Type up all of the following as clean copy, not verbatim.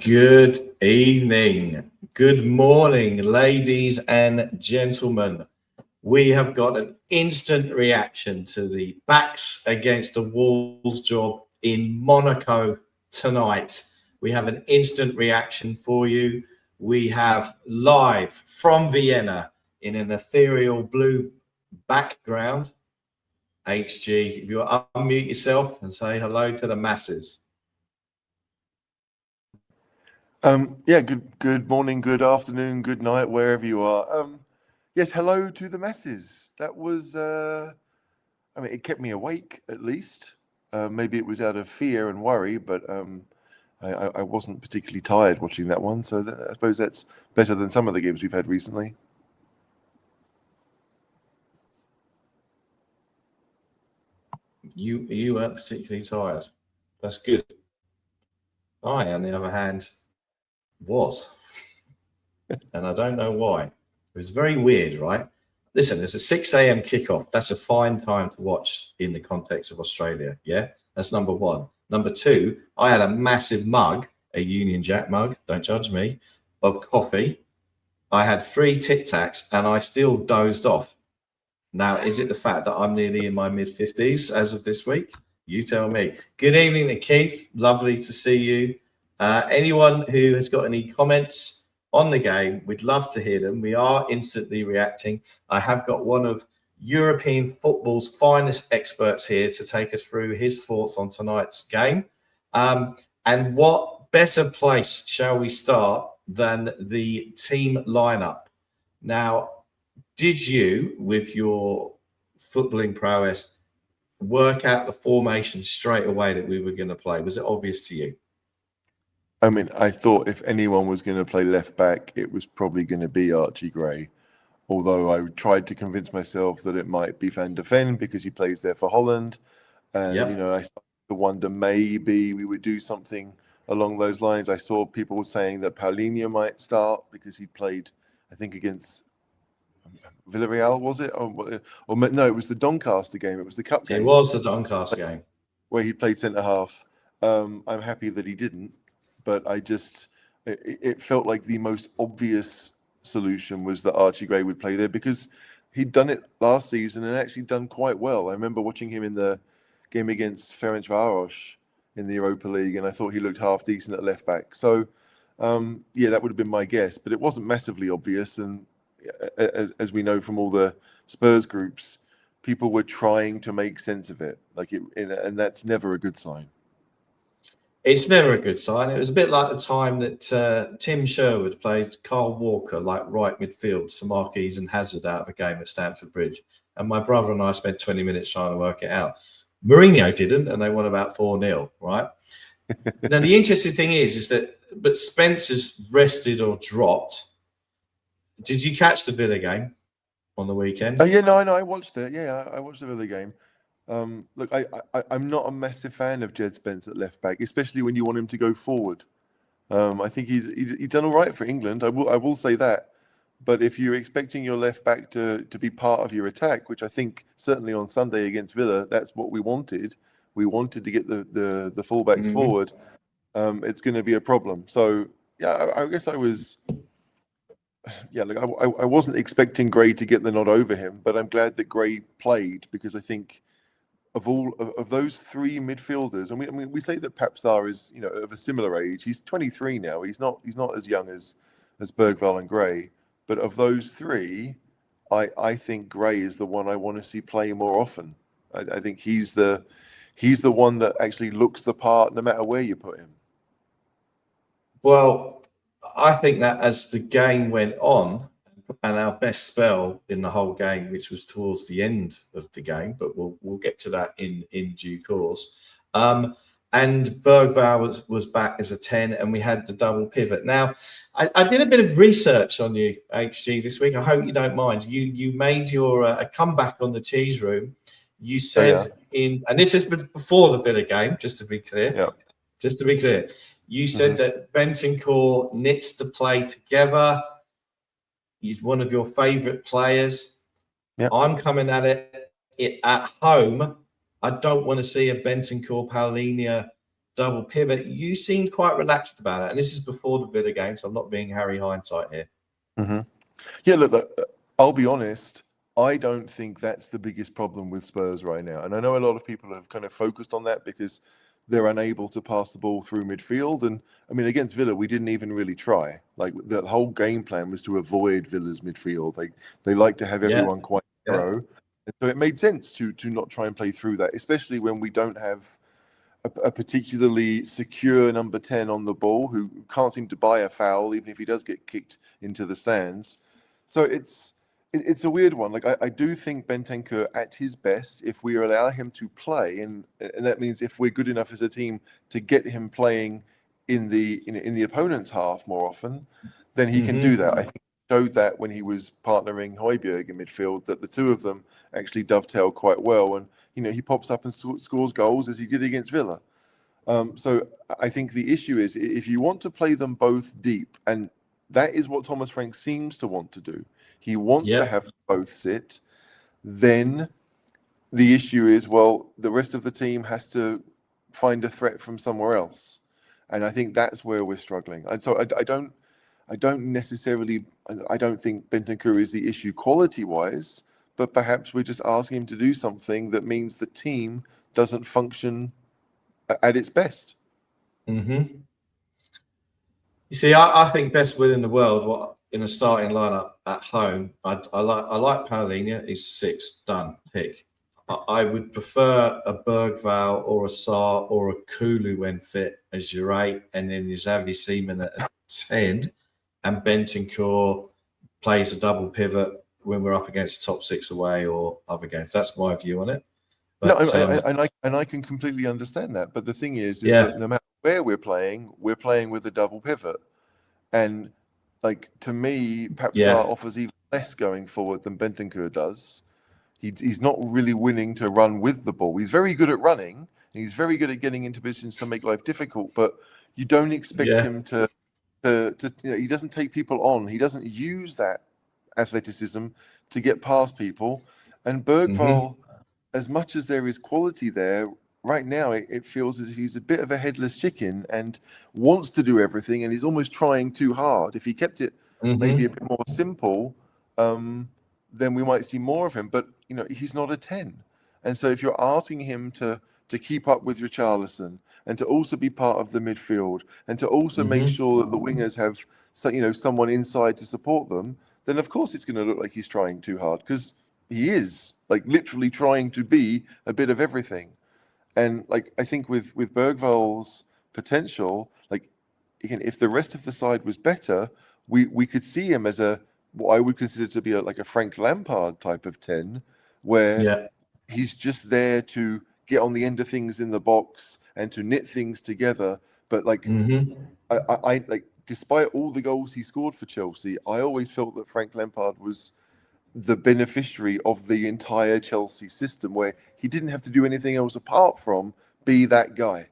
Good evening, good morning, ladies and gentlemen. We have got an instant reaction to the backs against the walls job in Monaco tonight. We have an instant reaction for you. We have live from Vienna in an ethereal blue background. HG, if you unmute yourself and say hello to the masses. Good morning, good afternoon, good night, wherever you are. Yes, hello to the masses. That was, it kept me awake at least. Maybe it was out of fear and worry, but I wasn't particularly tired watching that one. So I suppose that's better than some of the games we've had recently. You weren't particularly tired. That's good. I, on the other hand, was. And I don't know why. It was very weird, right? Listen, it's a 6 a.m. kickoff. That's a fine time to watch in the context of Australia. Yeah, that's number one. Number two, I had a massive mug, a Union Jack mug, don't judge me, of coffee. I had 3 Tic Tacs and I still dozed off. Now, is it the fact that I'm nearly in my mid-50s as of this week? You tell me. Good evening to Keith. Lovely to see you. Anyone who has got any comments on the game, we'd love to hear them. We are instantly reacting. I have got one of European football's finest experts here to take us through his thoughts on tonight's game. And what better place shall we start than the team lineup? Now, did you, with your footballing prowess, work out the formation straight away that we were going to play? Was it obvious to you? I thought if anyone was going to play left back, it was probably going to be Archie Gray. Although I tried to convince myself that it might be Van der Ven because he plays there for Holland. And, I started to wonder maybe we would do something along those lines. I saw people saying that Paulinho might start because he played, I think, against Villarreal, was it? Or no, it was the Doncaster game. It was the cup game. It was the Doncaster game. Where he played centre-half. I'm happy that he didn't. But it felt like the most obvious solution was that Archie Gray would play there because he'd done it last season and actually done quite well. I remember watching him in the game against Ferencváros in the Europa League, and I thought he looked half decent at left back. So, that would have been my guess, but it wasn't massively obvious. And as we know from all the Spurs groups, people were trying to make sense of it, and that's never a good sign. It's never a good sign. It was a bit like the time that Tim Sherwood played Carl Walker like right midfield, so Marquise and Hazard out of a game at Stamford Bridge. And my brother and I spent 20 minutes trying to work it out. Mourinho didn't, and they won about 4-0, right? Now, the interesting thing is but Spencer's rested or dropped. Did you catch the Villa game on the weekend? Oh, yeah, no, I watched it. Yeah, I watched the Villa game. Look, I'm not a massive fan of Jed Spence at left back, especially when you want him to go forward. I think he's done all right for England. I will say that. But if you're expecting your left back to be part of your attack, which I think certainly on Sunday against Villa, that's what we wanted. We wanted to get the fullbacks forward. It's going to be a problem. So yeah, I guess I was. Yeah, look, I wasn't expecting Gray to get the nod over him, but I'm glad that Gray played because I think. Of those 3 midfielders, and we say that Pape Sarr is of a similar age. He's 23 now. He's not as young as Bergvall and Gray. But of those 3, I think Gray is the one I want to see play more often. I think he's the one that actually looks the part no matter where you put him. Well, I think that as the game went on. And our best spell in the whole game, which was towards the end of the game, but we'll get to that in due course. And Bergvall was back as a 10, and we had the double pivot. Now, I did a bit of research on you, HG, this week. I hope you don't mind. You made your a comeback on the cheese room. You said and this is before the Villa game, just to be clear. Yeah. Just to be clear, you said that Bentancur knits to play together. He's one of your favourite players. Yep. I'm coming at it at home. I don't want to see a Bentancur Paulinho double pivot. You seemed quite relaxed about it. And this is before the Villa game, so I'm not being Harry hindsight here. Mm-hmm. Yeah, look, I'll be honest. I don't think that's the biggest problem with Spurs right now. And I know a lot of people have kind of focused on that because they're unable to pass the ball through midfield. And I mean, against Villa, we didn't even really try. Like the whole game plan was to avoid Villa's midfield. They like to have everyone quite narrow. And so it made sense to not try and play through that, especially when we don't have a particularly secure number 10 on the ball who can't seem to buy a foul, even if he does get kicked into the stands. So it's a weird one. Like I do think Bentancur at his best, if we allow him to play, and that means if we're good enough as a team to get him playing in the opponent's half more often, then he can do that. I think he showed that when he was partnering Højbjerg in midfield, that the two of them actually dovetail quite well, and he pops up and scores goals as he did against Villa. So I think the issue is if you want to play them both deep, and that is what Thomas Frank seems to want to do. He wants to have both sit. Then the issue is, well, the rest of the team has to find a threat from somewhere else, and I think that's where we're struggling. And so I don't think Bentancur is the issue quality-wise, but perhaps we're just asking him to do something that means the team doesn't function at its best. Mm-hmm. You see, I think best will in the world. In a starting lineup at home, I like Paulinho. He's 6, done, tick. I would prefer a Bergvall or a Sarr or a Kulu when fit as your 8, and then your Xavi Seaman at 10, and Bentancur plays a double pivot when we're up against the top 6 away or other games. That's my view on it. But, I can completely understand that. But the thing is that no matter where we're playing with a double pivot. And to me, perhaps Sarr offers even less going forward than Bentancur does. He's not really winning to run with the ball. He's very good at running. And he's very good at getting into positions to make life difficult. But you don't expect him to he doesn't take people on. He doesn't use that athleticism to get past people. And Bergvall, as much as there is quality there, right now it feels as if he's a bit of a headless chicken and wants to do everything, and he's almost trying too hard. If he kept it maybe a bit more simple, then we might see more of him. But he's not a 10, and so if you're asking him to keep up with Richarlison and to also be part of the midfield and to also make sure that the wingers have someone inside to support them, then of course it's going to look like he's trying too hard, because he is literally trying to be a bit of everything. And I think with Bergvall's potential, again, if the rest of the side was better, we could see him as what I would consider to be a Frank Lampard type of 10, where he's just there to get on the end of things in the box and to knit things together. But I despite all the goals he scored for Chelsea, I always felt that Frank Lampard was the beneficiary of the entire Chelsea system, where he didn't have to do anything else apart from be that guy.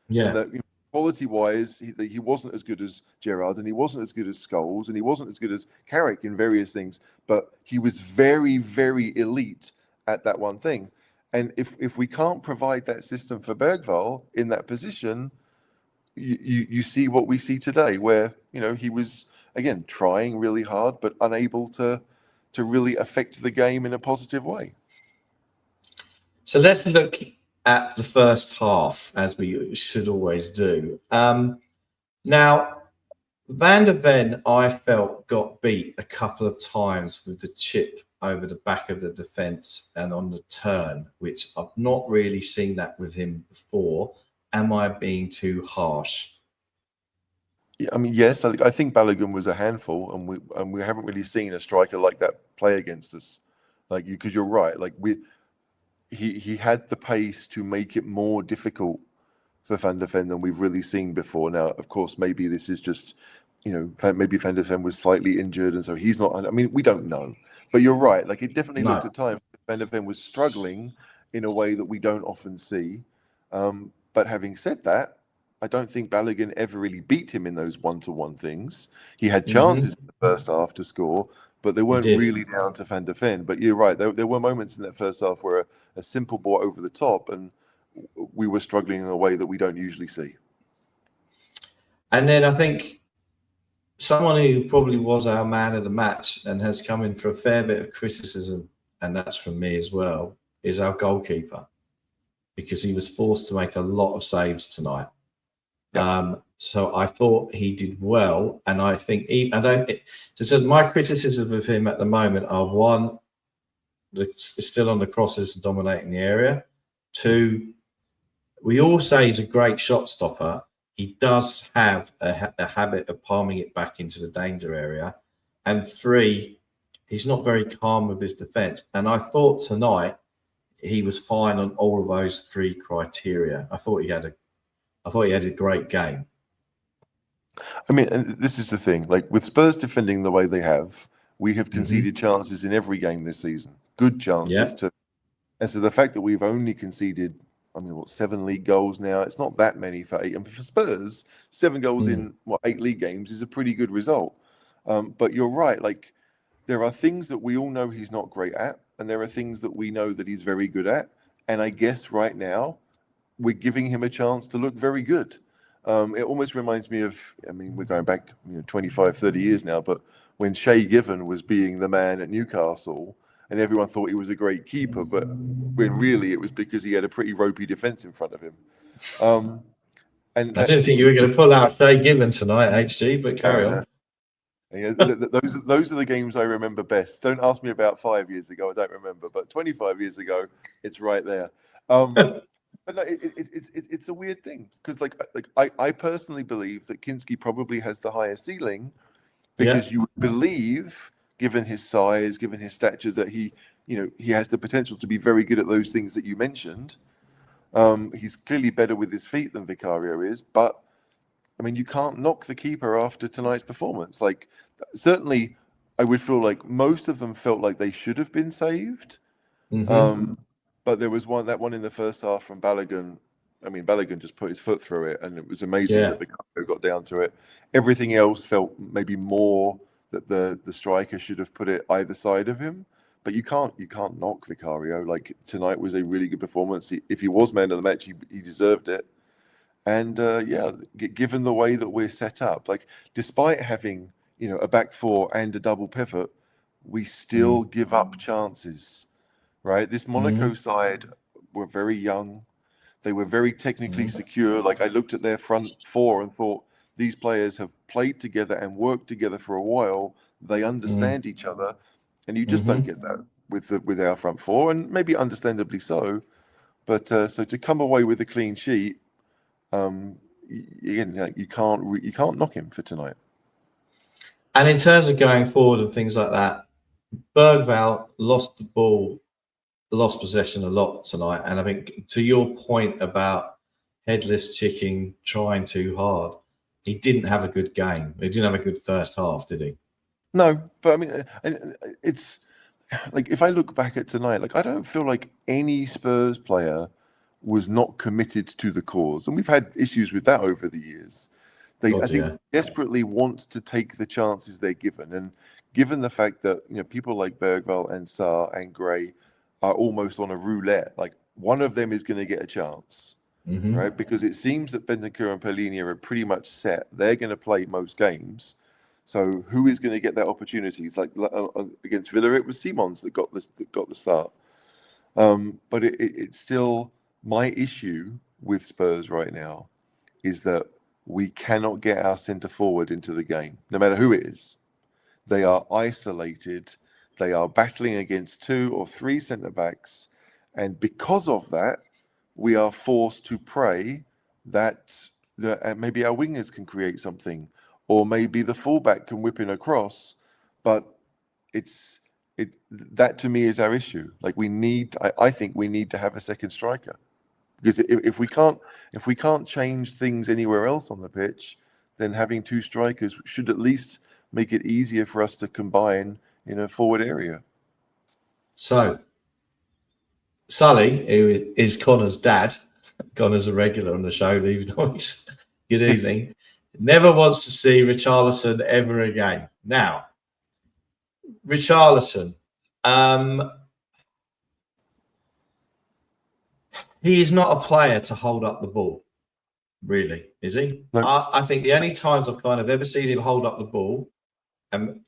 And that, quality-wise, he wasn't as good as Gerrard, and he wasn't as good as Scholes, and he wasn't as good as Carrick in various things, but he was very, very elite at that one thing. And if we can't provide that system for Bergvall in that position, you see what we see today, where he was again trying really hard but unable to really affect the game in a positive way. So let's look at the first half, as we should always do. Now, Van der Ven, I felt, got beat a couple of times with the chip over the back of the defence and on the turn, which I've not really seen that with him before. Am I being too harsh? Yeah, I mean, yes, I think Balogun was a handful, and we haven't really seen a striker like that play against us. Because you're right, he had the pace to make it more difficult for Van der Ven than we've really seen before. Now, of course, maybe this is just maybe Van der Ven was slightly injured, and so he's not. I mean, we don't know, but you're right. It definitely looked at times Van der Ven was struggling in a way that we don't often see. But having said that, I don't think Balogun ever really beat him in those one-to-one things. He had chances in the first half to score, but they weren't really down to Van der Ven. But you're right, there were moments in that first half where a simple ball over the top, and we were struggling in a way that we don't usually see. And then I think someone who probably was our man of the match and has come in for a fair bit of criticism, and that's from me as well, is our goalkeeper, because he was forced to make a lot of saves tonight. Yep. So I thought he did well, and I think my criticism of him at the moment are, one, still on the crosses and dominating the area. Two, we all say he's a great shot stopper. He does have a habit of palming it back into the danger area. And three, he's not very calm with his defence. And I thought tonight he was fine on all of those three criteria. I thought he had a great game. I mean, and this is the thing. Like, with Spurs defending the way they have, we have conceded chances in every game this season. Good chances too. And so the fact that we've only conceded, 7 league goals now? It's not that many for 8. And for Spurs, 7 goals in 8 league games is a pretty good result. But you're right. Like, there are things that we all know he's not great at, and there are things that we know that he's very good at. And I guess right now we're giving him a chance to look very good. It almost reminds me of, we're going back 25, 30 years now, but when Shay Given was being the man at Newcastle, and everyone thought he was a great keeper, but when really it was because he had a pretty ropey defence in front of him. And I didn't think you were going to pull out Shay Given tonight, HG, but carry on. Those are the games I remember best. Don't ask me about 5 years ago. I don't remember, but 25 years ago, it's right there. But no, it's a weird thing because I personally believe that Kinski probably has the highest ceiling because you would believe, given his size, given his stature, that he has the potential to be very good at those things that you mentioned. He's clearly better with his feet than Vicario is, but you can't knock the keeper after tonight's performance. Like, certainly, I would feel like most of them felt like they should have been saved. But there was that one in the first half from Balogun. Balogun just put his foot through it, and it was amazing that Vicario got down to it. Everything else felt maybe more that the striker should have put it either side of him. But you can't knock Vicario. Like, tonight was a really good performance. If he was man of the match, he deserved it. And given the way that we're set up, like, despite having a back four and a double pivot, we still give up chances. Right, this Monaco side were very young. They were very technically secure. Like, I looked at their front four and thought, these players have played together and worked together for a while. They understand each other, and you just don't get that with our front four, and maybe understandably so. But so to come away with a clean sheet, you can't knock him for tonight. And in terms of going forward and things like that, Bergvall lost the ball. Lost possession a lot tonight, and I think to your point about headless chicken trying too hard, he didn't have a good game. He didn't have a good first half, did he? No, but it's like, if I look back at tonight, like, I don't feel like any Spurs player was not committed to the cause, and we've had issues with that over the years. I think desperately want to take the chances they're given, and given the fact that people like Bergvall and Sarr and Gray are almost on a roulette. Like, one of them is going to get a chance, right? Because it seems that Bentancur and Pellegrini are pretty much set. They're going to play most games. So who is going to get that opportunity? It's like against Villa, it was Simons that got the start. But it's still, my issue with Spurs right now is that we cannot get our centre forward into the game, no matter who it is. They are isolated. They are battling against 2 or 3 centre-backs, and because of that, we are forced to pray that maybe our wingers can create something, or maybe the fullback can whip in a cross. But that to me is our issue. Like, I think we need to have a second striker, because if we can't change things anywhere else on the pitch, then having 2 strikers should at least make it easier for us to combine in a forward area. So, Sully, who is Connor's dad, Connor's a regular on the show, leave noise. Good evening. Never wants to see Richarlison ever again. Now, Richarlison, He is not a player to hold up the ball, really, is he? No. I think the only times I've kind of ever seen him hold up the ball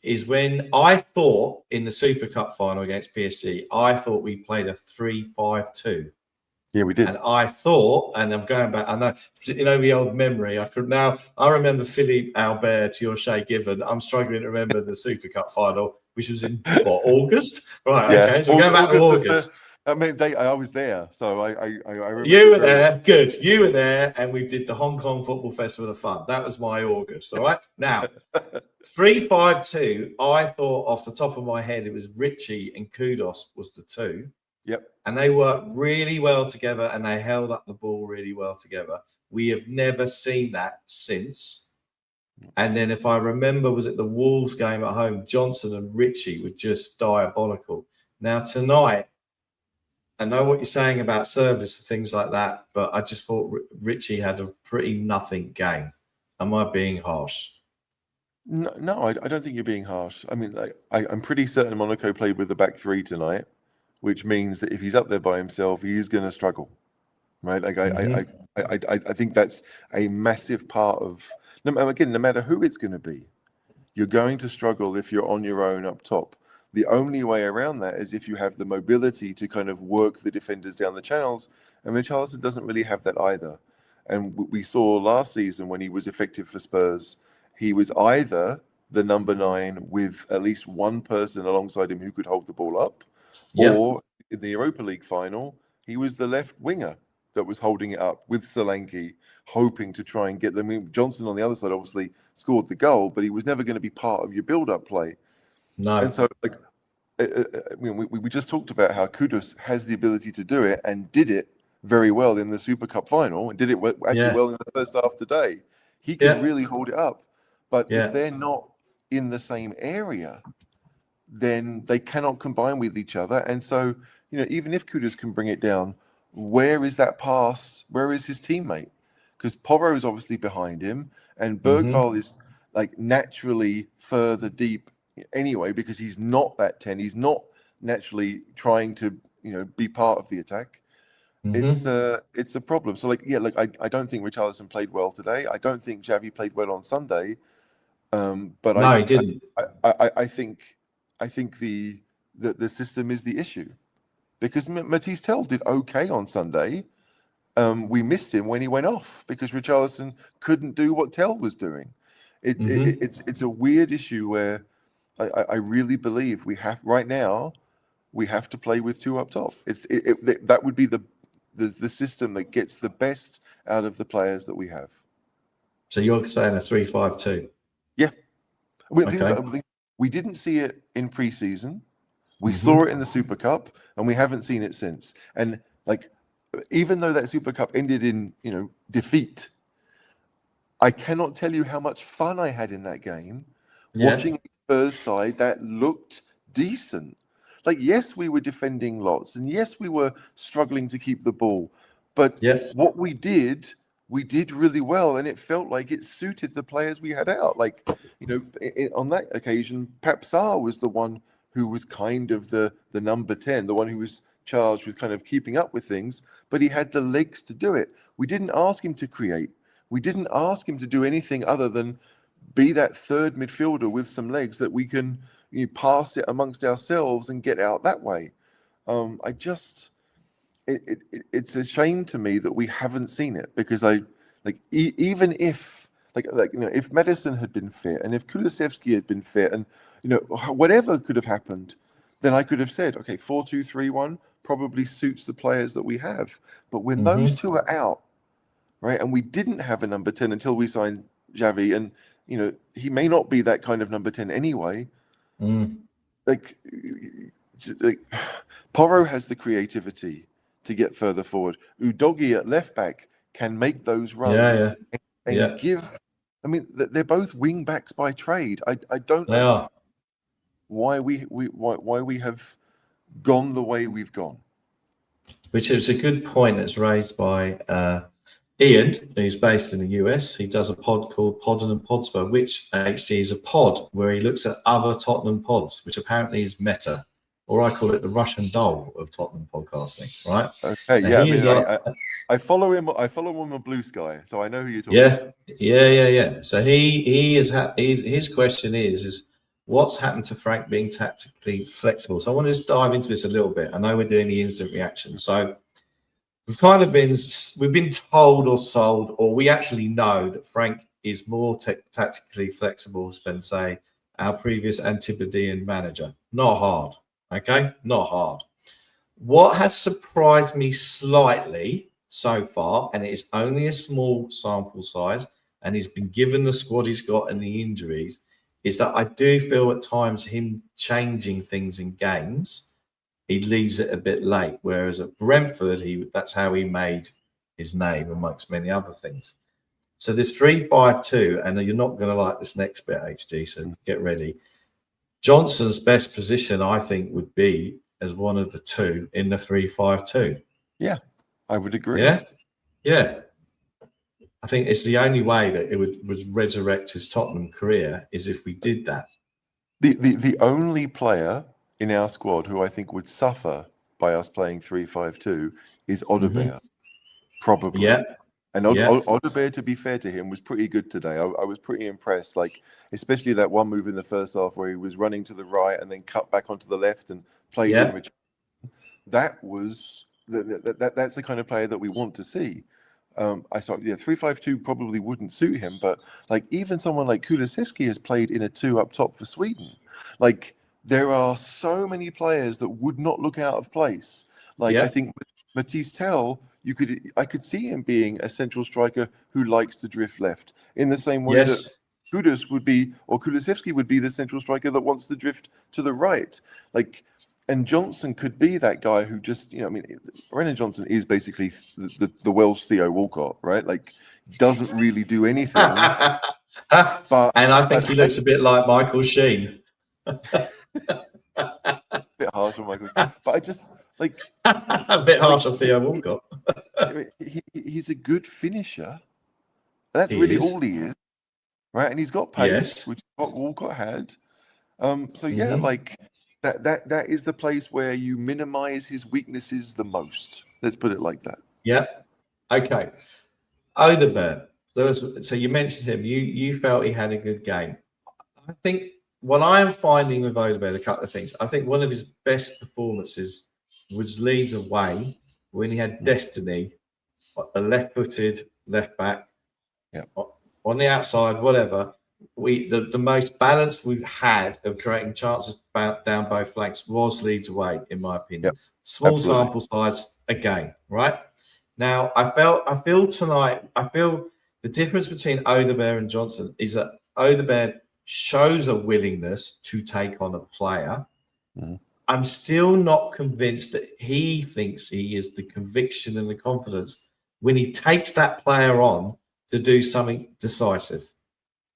is when I thought in the Super Cup final against PSG, I thought we played a 3-5-2. Yeah, we did. And I thought, and I'm going back, I know, the old memory. I remember Philippe Albert to your Shea Given. I'm struggling to remember the Super Cup final, which was in August? Right, Yeah. okay. So we're going back to August. I mean, I was there, so I remember. You were there, good. You were there, and we did the Hong Kong Football Festival of Fun. That was my August, all right? Now, 3-5-2, I thought off the top of my head, it was Richie and Kudos was the two. Yep. And they worked really well together and they held up the ball really well together. We have never seen that since. And then if I remember, was it the Wolves game at home, Johnson and Richie were just diabolical. Now tonight, I know what you're saying about service and things like that, but I just thought Richie had a pretty nothing game. Am I being harsh? No, I don't think you're being harsh. I mean, I'm pretty certain Monaco played with the back three tonight, which means that if he's up there by himself, he is going to struggle, right? Like I think that's a massive part of. No matter who it's going to be, you're going to struggle if you're on your own up top. The only way around that is if you have the mobility to kind of work the defenders down the channels, and Richarlison doesn't really have that either. And we saw last season when he was effective for Spurs, he was either the number 9 with at least one person alongside him who could hold the ball up, or in the Europa League final, he was the left winger that was holding it up with Solanke, hoping to try and get them. I mean, Johnson on the other side obviously scored the goal, but he was never going to be part of your build-up play. No. And so, we just talked about how Kudus has the ability to do it and did it very well in the Super Cup final and did it well in the first half today. He can really hold it up. But if they're not in the same area, then they cannot combine with each other. And so, even if Kudus can bring it down, where is that pass? Where is his teammate? Because Porro is obviously behind him, and Bergvall is like naturally further deep anyway because he's not that 10. He's not naturally trying to be part of the attack. It's a problem. So I don't think Richarlison played well today. I don't think Xavi played well on Sunday. But no, he didn't. I think the system is the issue because Matisse Tel did okay on Sunday. We missed him when he went off because Richarlison couldn't do what Tel was doing. It's a weird issue where I really believe we have to play with two up top. That would be the system that gets the best out of the players that we have. So you're saying a 3-5-2? Yeah. We didn't see it in pre-season. We saw it in the Super Cup, and we haven't seen it since. And even though that Super Cup ended in defeat, I cannot tell you how much fun I had in that game watching a Spurs side that looked decent. Yes, we were defending lots, and yes, we were struggling to keep the ball. But what we did really well, and it felt like it suited the players we had out. On that occasion, Pap Sarr was the one who was kind of the number 10, the one who was charged with kind of keeping up with things, but he had the legs to do it. We didn't ask him to create. We didn't ask him to do anything other than be that third midfielder with some legs that we can pass it amongst ourselves and get out that way. It's a shame to me that we haven't seen it because even if if Madison had been fit and if Kulusevski had been fit and whatever could have happened, then I could have said, okay, 4-2-3-1 probably suits the players that we have. But when those two are out, right, and we didn't have a number 10 until we signed Xavi, and he may not be that kind of number 10 anyway. Porro has the creativity to get further forward. Udogie at left back can make those runs and give. I mean, they're both wing backs by trade. I don't understand why we have gone the way we've gone. Which is a good point that's raised by Ian, who's based in the US. He does a pod called Podden and Podspur, which actually is a pod where he looks at other Tottenham pods, which apparently is meta. or I call it the Russian doll of Tottenham podcasting, right? Okay, Now, yeah. I he is mean, like, I follow him. I follow him on Blue Sky, so I know who you're talking about. yeah. So his question is what's happened to Frank being tactically flexible? So I want to just dive into this a little bit. I know we're doing the instant reaction, so we've been told or sold, or we actually know that Frank is more tactically flexible than, say, our previous Antipodean manager. Not hard, okay? Not hard. What has surprised me slightly so far, and it is only a small sample size, and he's been given the squad he's got and the injuries, is that I do feel at times him changing things in games, he leaves it a bit late. Whereas at Brentford, that's how he made his name amongst many other things. So this 3-5-2, and you're not going to like this next bit, HG, so get ready. Johnson's best position, I think, would be as one of the two in the 3-5-2. Yeah, I would agree. Yeah. I think it's the only way that it would resurrect his Tottenham career is if we did that. The only player in our squad who I think would suffer by us playing 3-5-2 is Odebear, probably. Yeah. And Odebear, to be fair to him, was pretty good today. I was pretty impressed, like especially that one move in the first half where he was running to the right and then cut back onto the left and played in return. That's the kind of player that we want to see. 3-5-2 probably wouldn't suit him, but like even someone like Kulusevski has played in a 2 up top for Sweden. Like there are so many players that would not look out of place. Like I think Matisse Tell, I could see him being a central striker who likes to drift left in the same way that Kudus would be, or Kulusevski would be the central striker that wants to drift to the right. Like, and Johnson could be that guy who just, Brennan Johnson is basically the Welsh Theo Walcott, right? Like, doesn't really do anything. And I think he looks a bit like Michael Sheen. A bit harsh on Michael, but I just like a bit harsh on Theo Walcott. He's a good finisher. That's really all he is, right? And he's got pace, which is what Walcott had. Like that is the place where you minimize his weaknesses the most. Let's put it like that. Yeah. Okay. Odegaard. So you mentioned him. You felt he had a good game. I think what I am finding with Odegaard, a couple of things. I think one of his best performances was Leeds away when he had Destiny, a left-footed left back, on the outside, whatever. The most balanced we've had of creating chances down both flanks was Leeds away, in my opinion. Small sample size again, right? Now I feel tonight. I feel the difference between Odegaard and Johnson is that Odegaard shows a willingness to take on a player. I'm still not convinced that he thinks he is the conviction and the confidence when he takes that player on to do something decisive.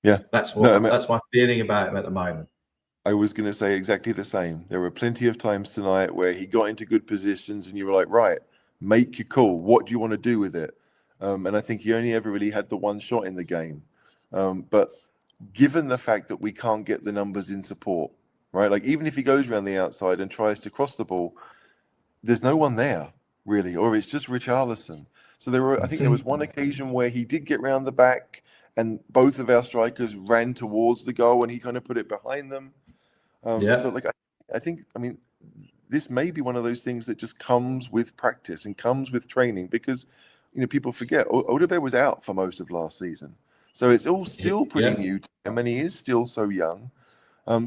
Yeah, that's my feeling about him at the moment. I was going to say exactly the same. There were plenty of times tonight where he got into good positions and you were like, right, make your call. What do you want to do with it? And I think he only ever really had the one shot in the game. But given the fact that we can't get the numbers in support, right? Like even if he goes around the outside and tries to cross the ball, there's no one there really, or it's just Richarlison. So I think there was one occasion where he did get round the back and both of our strikers ran towards the goal and he kind of put it behind them. So like, I think, this may be one of those things that just comes with practice and comes with training because, people forget Odegaard was out for most of last season. So it's all still pretty new to him and he is still so young.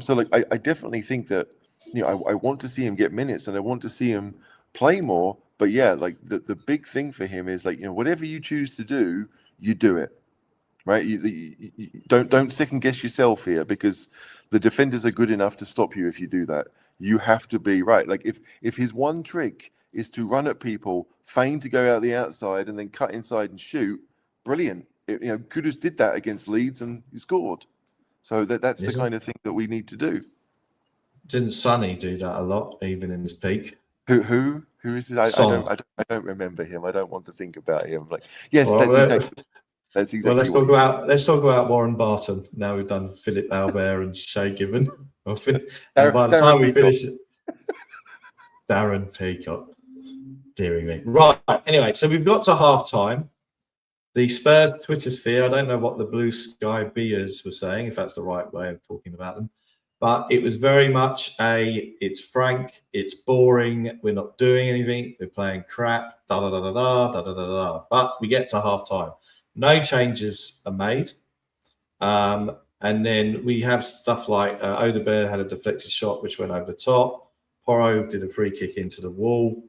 So like, I definitely think that, I want to see him get minutes and I want to see him play more. But yeah, like the big thing for him is like, whatever you choose to do, you do it. Right, you don't second guess yourself here because the defenders are good enough to stop you if you do that. You have to be right. Like if his one trick is to run at people, feign to go out the outside, and then cut inside and shoot, brilliant. Kudus did that against Leeds and he scored. So that's the kind of thing that we need to do. Didn't Sonny do that a lot, even in his peak? Who is this? I don't remember him. I don't want to think about him. Like yes, that's exactly. Well, let's talk about Warren Barton. Now we've done Philip Albert and Shay Given. And by the time we finish it, Darren Peacock. Deary me. Right. Anyway, so we've got to half time. The Spurs Twitter sphere, I don't know what the Blue Sky Beers were saying, if that's the right way of talking about them, but it was very much it's frank, it's boring, we're not doing anything, we're playing crap, da-da-da-da-da, but we get to half time. No changes are made. And then we have stuff like Odegaard had a deflected shot, which went over the top. Porro did a free kick into the wall.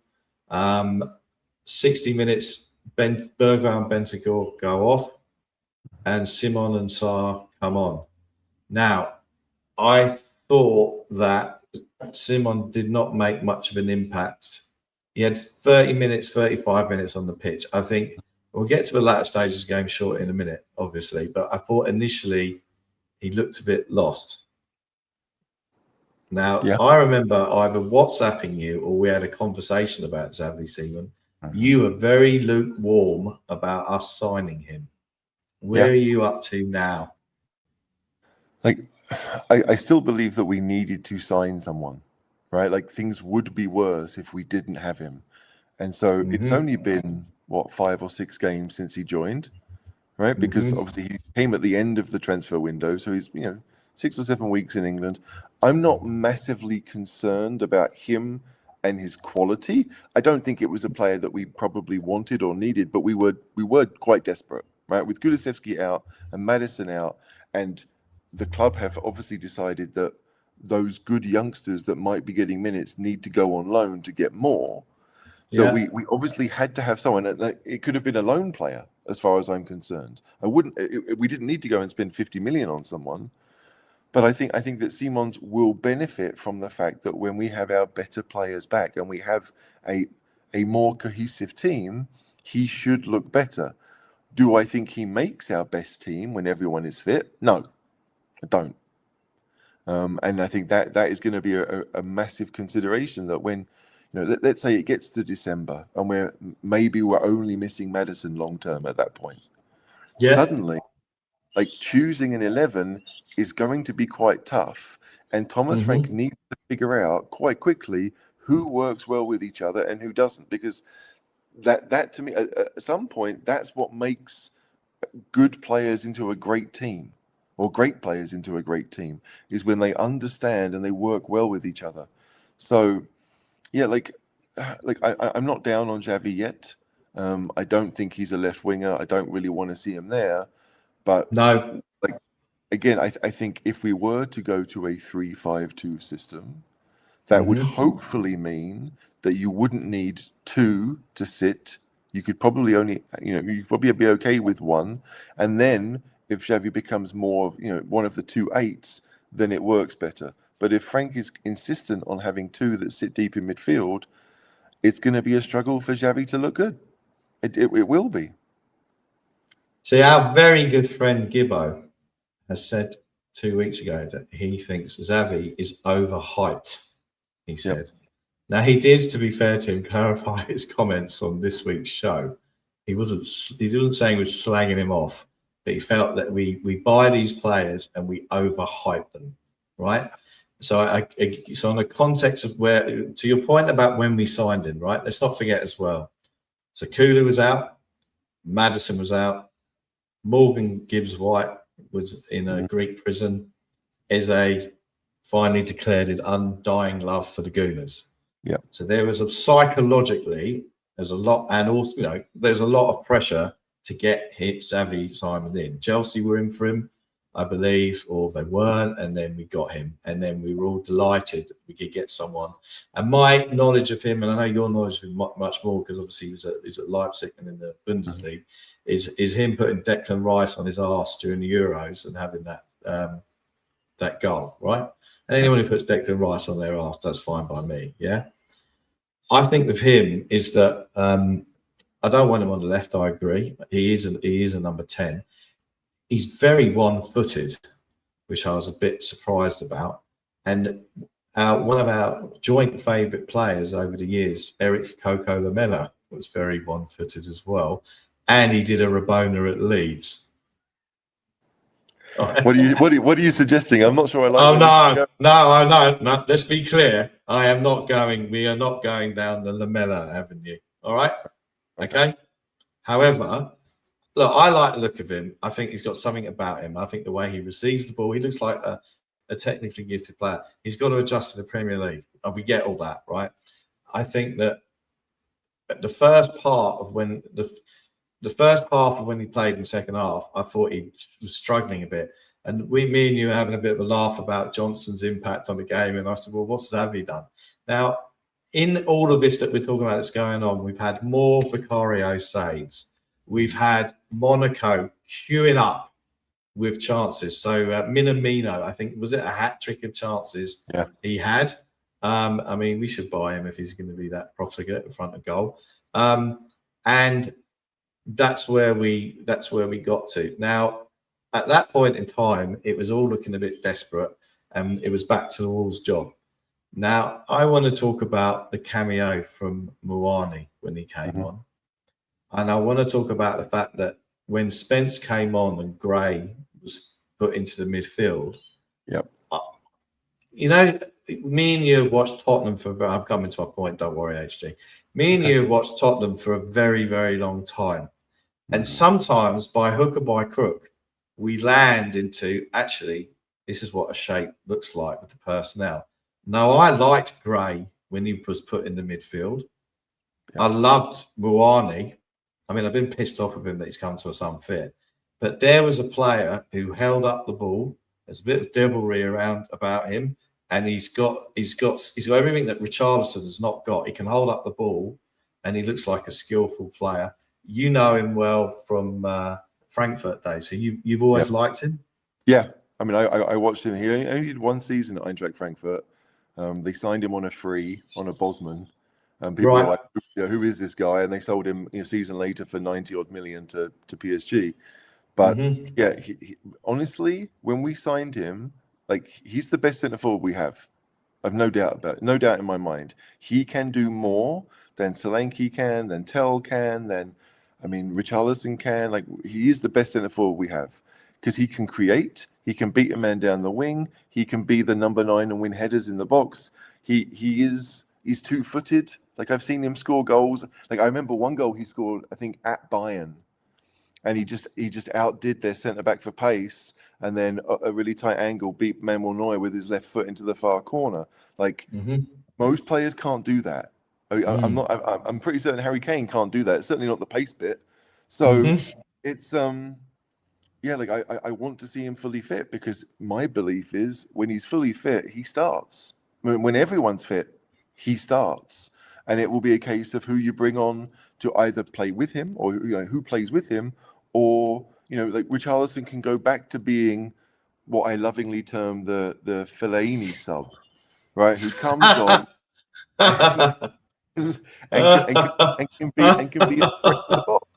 60 minutes, Bergvall and Bentancur go off, and Simon and Sarr come on. Now, I thought that Simon did not make much of an impact. He had 30 minutes, 35 minutes on the pitch. I think we'll get to the latter stages of the game short in a minute, obviously, but I thought initially he looked a bit lost. Now, I remember either WhatsApping you or we had a conversation about Xavi Simon. You were very lukewarm about us signing him. Where are you up to now? Like, I still believe that we needed to sign someone, right? Like, things would be worse if we didn't have him. And so it's only been, 5 or 6 games since he joined, right? Because obviously he came at the end of the transfer window. So he's, 6 or 7 weeks in England. I'm not massively concerned about him and his quality. I don't think it was a player that we probably wanted or needed, but we were quite desperate, right? With Kulusevski out and Maddison out, and the club have obviously decided that those good youngsters that might be getting minutes need to go on loan to get more. That we obviously had to have someone. It could have been a loan player, as far as I'm concerned. We didn't need to go and spend 50 million on someone. But I think that Simons will benefit from the fact that when we have our better players back and we have a more cohesive team, he should look better. Do I think he makes our best team when everyone is fit? No, I don't. And I think that is going to be a massive consideration, that when, let's say it gets to December and we're only missing Maddison long term at that point. Suddenly, like, choosing an 11 is going to be quite tough. And Thomas Frank needs to figure out quite quickly who works well with each other and who doesn't. Because that to me, at some point, that's what makes good players into a great team, or great players into a great team, is when they understand and they work well with each other. So, I'm not down on Xavi yet. I don't think he's a left winger. I don't really want to see him there. But no, again, I think if we were to go to a 3-5-2 system, that would hopefully mean that you wouldn't need 2 to sit. You could probably you'd probably be okay with 1. And then if Xavi becomes more, one of the 2 8s, then it works better. But if Frank is insistent on having 2 that sit deep in midfield, it's going to be a struggle for Xavi to look good. It will be. See, our very good friend Gibbo has said 2 weeks ago that he thinks Xavi is overhyped, he said. Now, he did, to be fair to him, clarify his comments on this week's show. He wasn't saying he was slagging him off, but he felt that we buy these players and we overhype them, right? So so on the context of where, to your point about when we signed him, right? Let's not forget as well. So Kulu was out, Maddison was out, Morgan Gibbs-White was in a Greek prison. Eze finally declared his undying love for the Gooners. Yeah. So there was psychologically, there's a lot, and also, there's a lot of pressure to get Xavi Simon in. Chelsea were in for him, I believe, or they weren't, and then we got him, and then we were all delighted we could get someone. And my knowledge of him, and I know your knowledge of him much more, because obviously he's at Leipzig and in the Bundesliga, is him putting Declan Rice on his arse during the Euros and having that goal, right? And anyone who puts Declan Rice on their arse, that's fine by me, yeah? I think with him is that I don't want him on the left, I agree. He is a number 10. He's very one-footed, which I was a bit surprised about. And one of our joint favourite players over the years, Eric Coco Lamela, was very one-footed as well. And he did a Rabona at Leeds. What are you suggesting? I'm not sure I like. Oh where no. Let's be clear. I am not going. We are not going down the Lamella Avenue. All right. Okay. However, look, I like the look of him. I think he's got something about him. I think the way he receives the ball, he looks like a technically gifted player. He's got to adjust to the Premier League. We get all that, right? I think that the first part of when the first half of when he played in the second half, I thought he was struggling a bit. And me and you were having a bit of a laugh about Johnson's impact on the game. And I said, well, what's Xavi done? Now, in all of this that we're talking about that's going on, we've had more Vicario saves. We've had Monaco queuing up with chances. So Minamino, I think, was it a hat trick of chances he had? I mean, we should buy him if he's going to be that profligate in front of goal. And that's where we got to. Now, at that point in time, it was all looking a bit desperate, and it was back to the Wolves' job. Now, I want to talk about the cameo from Moani when he came on. And I want to talk about the fact that when Spence came on and Gray was put into the midfield, you know, me and you have watched Tottenham for, I'm coming to my point, don't worry, HG. Me and you have watched Tottenham for a very, very long time. And sometimes by hook or by crook, we land into, actually, this is what a shape looks like with the personnel. Now, I liked Gray when he was put in the midfield. I loved Moani. I mean, I've been pissed off with him that he's come to us unfit. But there was a player who held up the ball. There's a bit of devilry about him. And he's got everything that Richarlison has not got. He can hold up the ball, and he looks like a skillful player. You know him well from Frankfurt days, so you've always liked him. Yeah, I mean, I watched him. He only did one season at Eintracht Frankfurt. They signed him on a free on a Bosman, and people were like, "Who is this guy?" And they sold him a season later for 90-odd million to PSG. But honestly, when we signed him, like, he's the best centre forward we have. I've no doubt about it. No doubt in my mind. He can do more than Solanke can, than Tell can, than, I mean, Richarlison can. Like, he is the best centre forward we have because he can create. He can beat a man down the wing. He can be the number 9 and win headers in the box. He's two-footed. Like, I've seen him score goals. Like, I remember one goal he scored, I think, at Bayern. And he just outdid their centre back for pace, and then a really tight angle beat Manuel Neuer with his left foot into the far corner. Like, most players can't do that. I'm pretty certain Harry Kane can't do that. It's certainly not the pace bit. So it's like I want to see him fully fit, because my belief is when he's fully fit, he starts. When everyone's fit, he starts, and it will be a case of who you bring on to either play with him, or who plays with him, or like Richarlison can go back to being what I lovingly term the Fellaini sub, right? Who comes on and can be a threat to the box,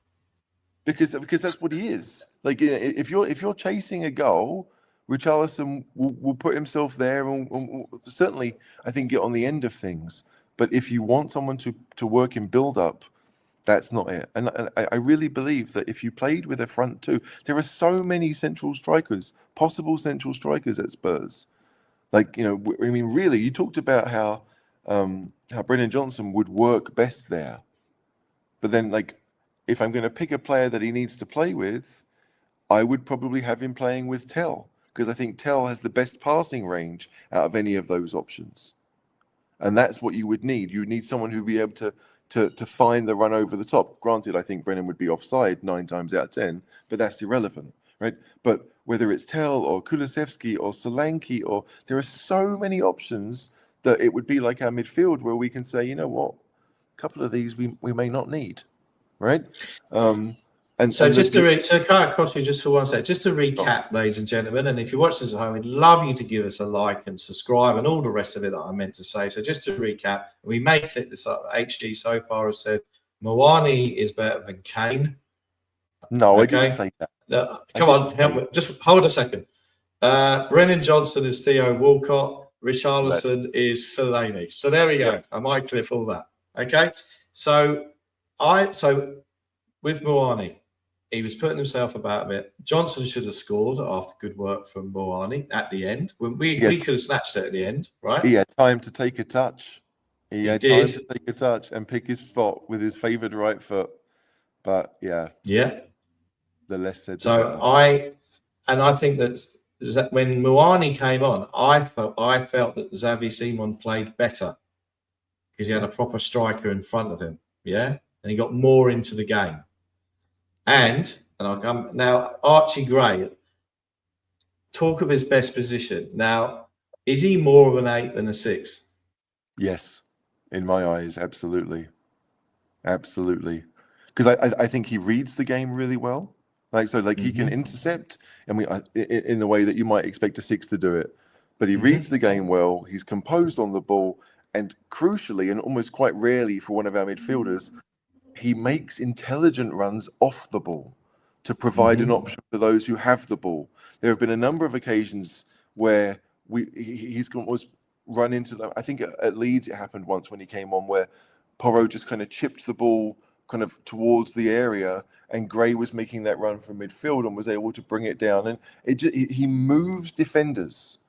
because that's what he is. Like, if you're chasing a goal, Richarlison will put himself there and will certainly, I think, get on the end of things. But if you want someone to work in build up, that's not it. And I really believe that if you played with a front two, there are so many possible central strikers at Spurs. Like, I mean, really, you talked about how Brennan Johnson would work best there. But then, like, if I'm going to pick a player that he needs to play with, I would probably have him playing with Tell, because I think Tell has the best passing range out of any of those options. And that's what you would need. You would need someone who would be able to find the run over the top. Granted, I think Brennan would be offside 9 times out of 10, but that's irrelevant, right? But whether it's Tell or Kulusevski or Solanke, there are so many options that it would be like our midfield, where we can say, you know what, a couple of these we may not need, right? So can't cost you just for one sec. Just to recap, ladies and gentlemen, and if you're watching this at home, we'd love you to give us a like and subscribe and all the rest of it that I meant to say. So just to recap, we may click this up. HG so far has said Moani is better than Kane. No, I didn't say that. Come on, help me. Just hold a second. Brennan Johnson is Theo Walcott. Richarlison is Fellaini. So there we go. Yeah. I might clip all that. Okay. So with Moani, he was putting himself about a bit. Johnson should have scored after good work from Moani at the end. We could have snatched it at the end, right? He had time to take a touch. He had time did. to take a touch and pick his spot with his favoured right foot. But yeah, the less said, the so better. I think that when Moani came on, I felt that Xavi Simon played better because he had a proper striker in front of him. Yeah, and he got more into the game. And I'll come now. Archie Gray. Talk of his best position. Now, is he more of an 8 than a 6? Yes, in my eyes, absolutely. Because I think he reads the game really well. He can intercept, and in the way that you might expect a 6 to do it. But he reads the game well. He's composed on the ball, and crucially, and almost quite rarely for one of our midfielders, he makes intelligent runs off the ball to provide an option for those who have the ball. There have been a number of occasions where he's almost run into them. I think at Leeds it happened once when he came on, where Porro just kind of chipped the ball kind of towards the area, and Gray was making that run from midfield and was able to bring it down. And he moves defenders,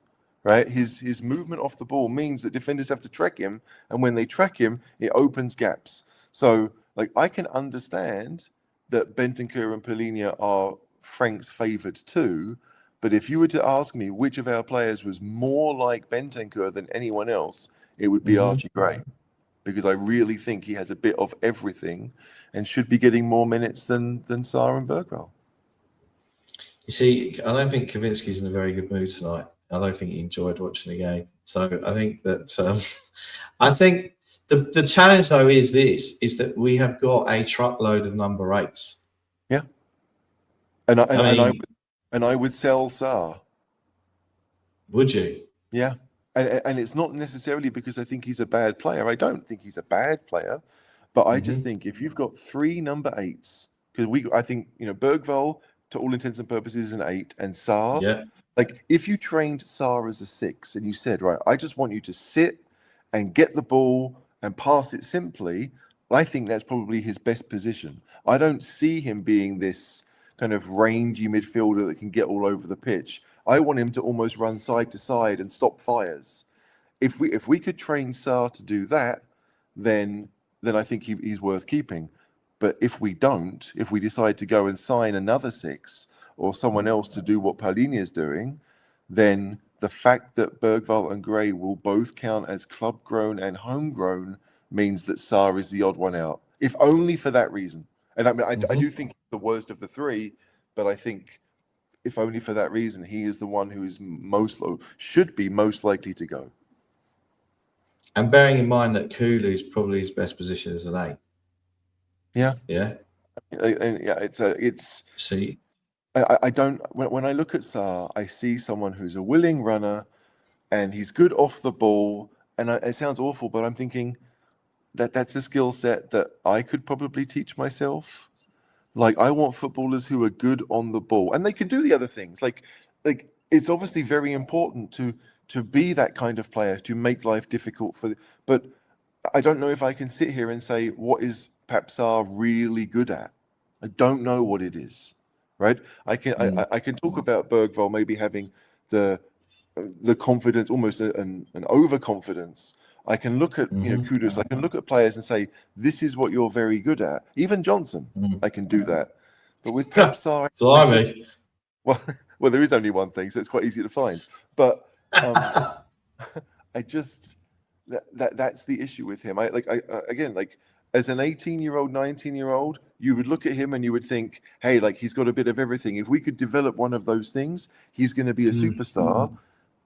right? His movement off the ball means that defenders have to track him, and when they track him, it opens gaps. So, I can understand that Bentancur and Polinia are Frank's favoured too, but if you were to ask me which of our players was more like Bentancur than anyone else, it would be Archie Gray, because I really think he has a bit of everything and should be getting more minutes than Sarr and Bergwall. You see, I don't think Kavinsky's in a very good mood tonight. I don't think he enjoyed watching the game. So I think that I think the challenge though is that we have got a truckload of number 8s. Yeah, and I would sell Sarr. Would you? Yeah. And it's not necessarily because I think he's a bad player. I don't think he's a bad player, but I just think if you've got 3 number 8s, because I think Bergwall to all intents and purposes is an 8, and Sarr, if you trained Sarr as a 6 and you said, right, I just want you to sit and get the ball and pass it simply, I think that's probably his best position. I don't see him being this kind of rangy midfielder that can get all over the pitch. I want him to almost run side to side and stop fires. If we could train Sarr to do that, then I think he's worth keeping. But if we decide to go and sign another 6 or someone else to do what Paulinho is doing, then the fact that Bergwall and Gray will both count as club-grown and homegrown means that Sarr is the odd one out, if only for that reason. And I mean, I do think he's the worst of the 3, but I think if only for that reason, he is the one who is should be most likely to go. And bearing in mind that Kulu's probably his best position as an 8. Yeah. Yeah. It's. See, I don't. When I look at Sarr, I see someone who's a willing runner, and he's good off the ball. And it sounds awful, but I'm thinking that's a skill set that I could probably teach myself. I want footballers who are good on the ball, and they can do the other things. It's obviously very important to be that kind of player, to make life difficult but I don't know if I can sit here and say what is Sarr really good at. I don't know what it is, right? I can talk about Bergwall maybe having the confidence, almost an overconfidence. I can look at Kudus. I can look at players and say, this is what you're very good at. Even Johnson, I can do that. But with Sarr, well, there is only one thing, so it's quite easy to find. But I just that's the issue with him. As an 18-year-old, 19-year-old, you would look at him and you would think, hey, he's got a bit of everything. If we could develop one of those things, he's going to be a superstar.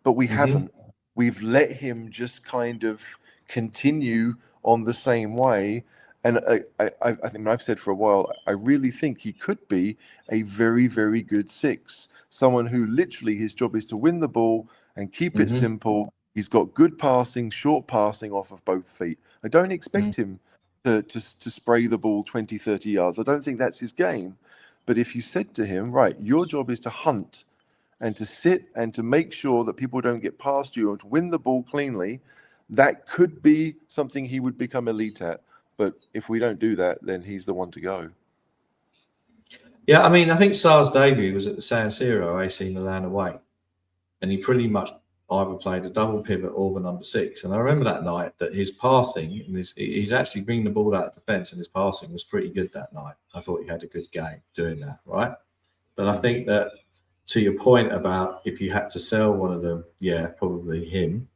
But we haven't. We've let him just kind of continue on the same way. And I think I've said for a while, I really think he could be a very, very good 6. Someone who literally his job is to win the ball and keep it simple. He's got good passing, short passing off of both feet. I don't expect him to spray the ball 20, 30 yards. I don't think that's his game. But if you said to him, right, your job is to hunt and to sit and to make sure that people don't get past you and to win the ball cleanly, that could be something he would become elite at. But if we don't do that, then he's the one to go. Yeah, I mean, I think Sar's debut was at the San Siro, AC Milan away, and he pretty much either played a double pivot or the number 6. And I remember that night that his passing, and he's actually bringing the ball out of defence, and his passing was pretty good that night. I thought he had a good game doing that, right? But I think that to your point about if you had to sell one of them, yeah, probably him.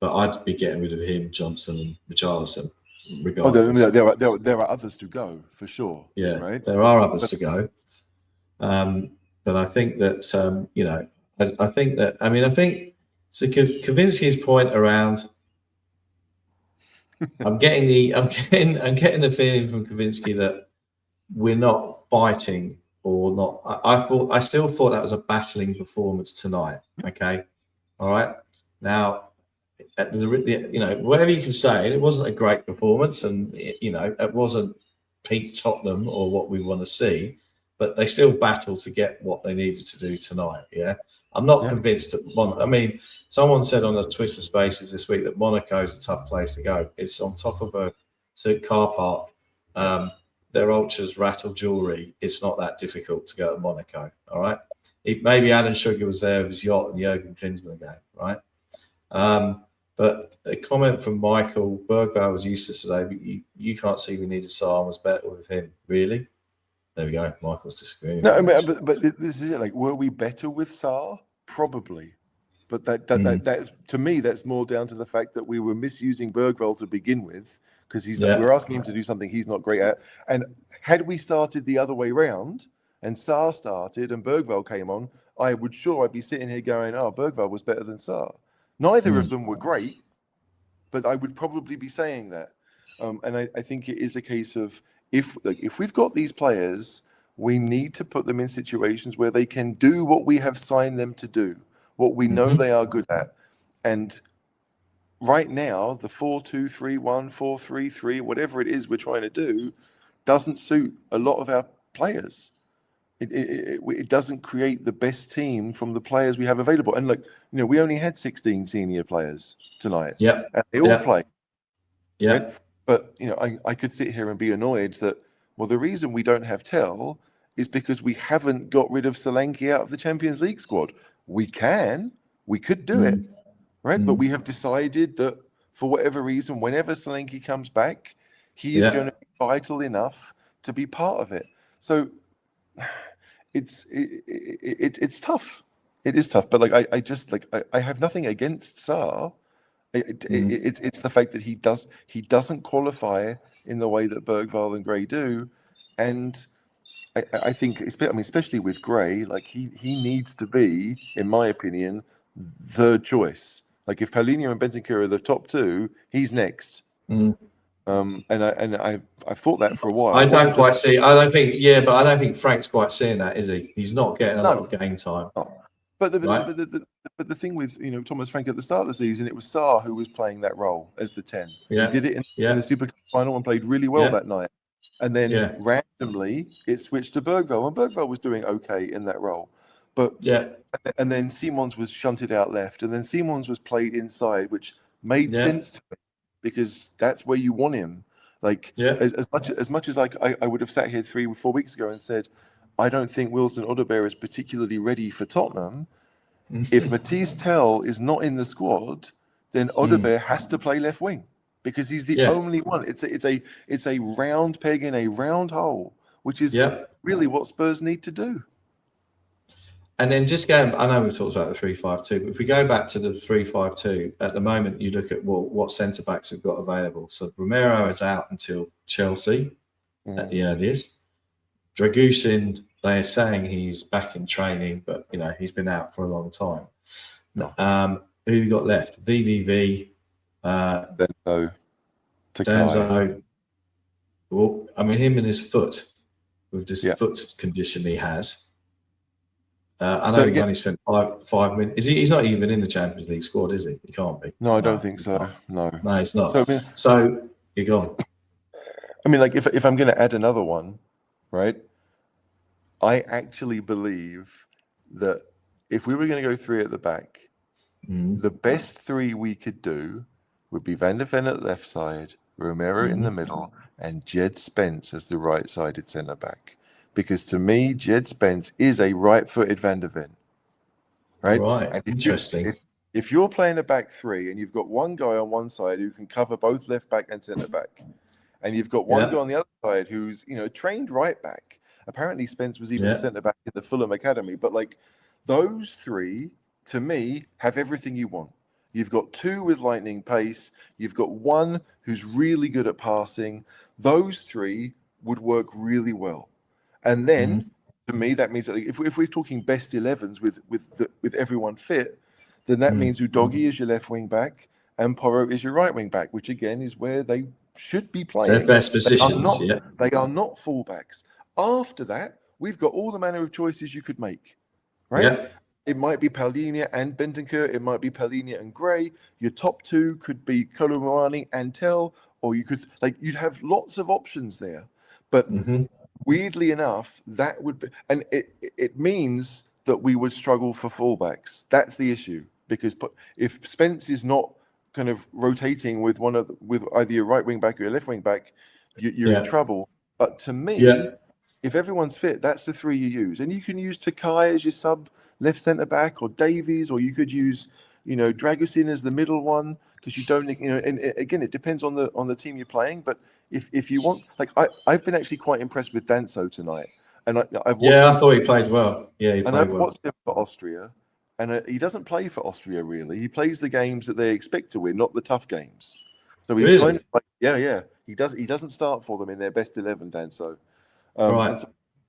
But I'd be getting rid of him, Johnson, and Richarlison, Oh, regardless. there are others to go for sure. Yeah, right. there are others to go. But I think that I think that I think so. Kavinsky's point around, I'm getting the feeling from Kavinsky that we're not fighting or not. I still thought that was a battling performance tonight. Okay, all right. Now, whatever you can say, it wasn't a great performance, and it wasn't peak Tottenham or what we want to see. But they still battled to get what they needed to do tonight. Yeah, I'm not convinced that someone said on the Twitter Spaces this week that Monaco is a tough place to go. It's on top of a car park. Their ultras rattle jewelry. It's not that difficult to go to Monaco. All right. Maybe Alan Sugar was there with his yacht and Jurgen Klinsmann again. Right. But a comment from Michael Bergvall was useless today. But you can't see we needed Sarr was better with him. Really? There we go. Michael's disagreeing. No, I mean, but this is it. Like, were we better with Sarr? Probably, but that to me, that's more down to the fact that we were misusing Bergvall to begin with, because we're asking him to do something he's not great at. And had we started the other way round, and Sarr started and Bergvall came on, I'd be sitting here going, "Oh, Bergvall was better than Sarr." Neither of them were great, but I would probably be saying that. And I think it is a case of if we've got these players, we need to put them in situations where they can do what we have signed them to do, what we know they are good at. And right now, the 4-2-3-1, 4-3-3, whatever it is we're trying to do, doesn't suit a lot of our players. It doesn't create the best team from the players we have available. And we only had 16 senior players tonight. Yeah, and they all play. Yeah. Right? But I could sit here and be annoyed that, well, the reason we don't have Tell is because we haven't got rid of Solanke out of the Champions League squad. We could do it, right? But we have decided that for whatever reason, whenever Solanke comes back, he is going to be vital enough to be part of it. So it's tough. It is tough. But I have nothing against Sarr. It's the fact that he doesn't qualify in the way that Bergvall and Gray do, and I think especially with Gray, he needs to be, in my opinion, the choice. Like if Paulinho and Bentancur are the top two, he's next. And I've thought that for a while. I don't quite see. I don't think. Yeah, but I don't think Frank's quite seeing that, is he? He's not getting a lot of game time. But the thing with Thomas Frank at the start of the season, it was Sarr who was playing that role as the 10. Yeah. He did it in the Super Cup final and played really well that night. And then randomly it switched to Bergvall, and Bergvall was doing okay in that role. But and then Simons was shunted out left, and then Simons was played inside, which made sense to me because that's where you want him. As much as I would have sat here 3 or 4 weeks ago and said, I don't think Wilson Odobert is particularly ready for Tottenham. If Matisse Tell is not in the squad, then Odobert has to play left wing because he's the only one. It's a round peg in a round hole, which is really what Spurs need to do. And then just going, I know we've talked about the 3-5-2, but if we go back to the 3-5-2, at the moment you look at what centre backs we've got available. So Romero is out until Chelsea at the earliest. Dragusin, they're saying he's back in training, but he's been out for a long time. Who you got left? VDV, Denzo. Well, him and his foot, with this foot condition he has. I know he only spent 5 minutes. He's not even in the Champions League squad, is he? He can't be. No, I don't think so. No, he's not. So you're gone. If I'm going to add another one, right? I actually believe that if we were going to go 3 at the back, the best 3 we could do would be Van der Ven at left side, Romero in the middle, and Jed Spence as the right-sided centre back. because to me, Jed Spence is a right-footed Van der Ven, right? Right. And Interesting. if you're playing a back three and you've got one guy on one side who can cover both left back and centre back, and you've got one guy on the other side who's, trained right back. Apparently, Spence was even a centre back in the Fulham Academy. But like those three, to me, have everything you want. You've got two with lightning pace. You've got one who's really good at passing. Those three would work really well. And then, to me, that means that if we're talking best 11s with everyone fit, then that means Udogie is your left wing back and Porro is your right wing back, which again is where they should be playing. Their best positions. They are not fullbacks. After that, we've got all the manner of choices you could make, right? Yeah. It might be Palhinha and Bentancur. It might be Palhinha and Gray. Your top two could be Kolomouani and Tell, or you'd have lots of options there. But weirdly enough, that would be, and it means that we would struggle for fullbacks. That's the issue, because if Spence is not kind of rotating with with either your right wing back or your left wing back, you're in trouble. But to me, if everyone's fit, that's the three you use, and you can use Takai as your sub left centre back, or Davies, or you could use Dragusin as the middle one, because you don't and again, it depends on the team you're playing. But if you want, like I've been actually quite impressed with Danso tonight, and I've watched I thought he played well. Yeah, he played well. And I've watched him for Austria, and he doesn't play for Austria really. He plays the games that they expect to win, not the tough games. So he's kind of like he doesn't start for them in their best 11, Danso. Right.